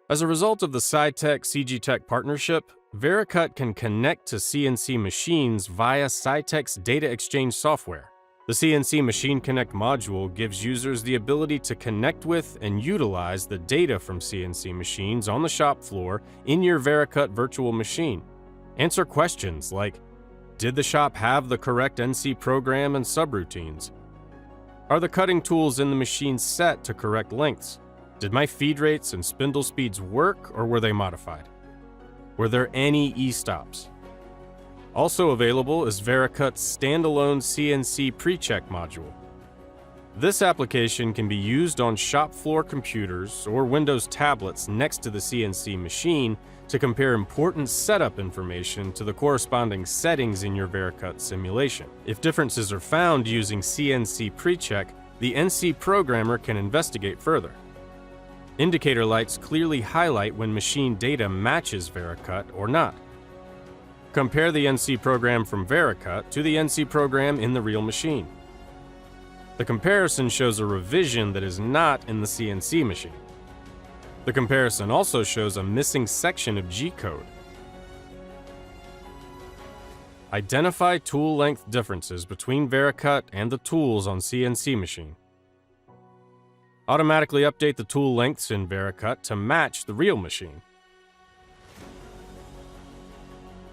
As a result of the Scytec CGTech partnership, VERICUT can connect to CNC machines via Scytec's DataXchange software. The CNC Machine Connect module gives users the ability to connect with and utilize the data from CNC machines on the shop floor in your VERICUT virtual machine. Answer questions like, did the shop have the correct NC program and subroutines? Are the cutting tools in the machine set to correct lengths? Did my feed rates and spindle speeds work, or were they modified? Were there any e-stops? Also available is VERICUT's standalone CNC PreCheck module. This application can be used on shop floor computers or Windows tablets next to the CNC machine to compare important setup information to the corresponding settings in your VERICUT simulation. If differences are found using CNC PreCheck, the NC programmer can investigate further. Indicator lights clearly highlight when machine data matches VERICUT or not. Compare the NC program from VERICUT to the NC program in the real machine. The comparison shows a revision that is not in the CNC machine. The comparison also shows a missing section of G-code. Identify tool length differences between VERICUT and the tools on CNC machine. Automatically update the tool lengths in VERICUT to match the real machine.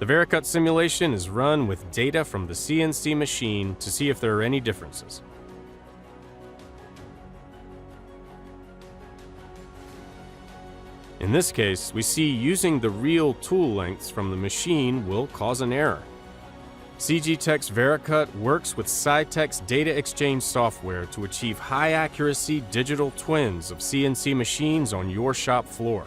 The VERICUT simulation is run with data from the CNC machine to see if there are any differences. In this case, we see using the real tool lengths from the machine will cause an error. CGTech's VERICUT works with Scytec's DataXchange software to achieve high-accuracy digital twins of CNC machines on your shop floor.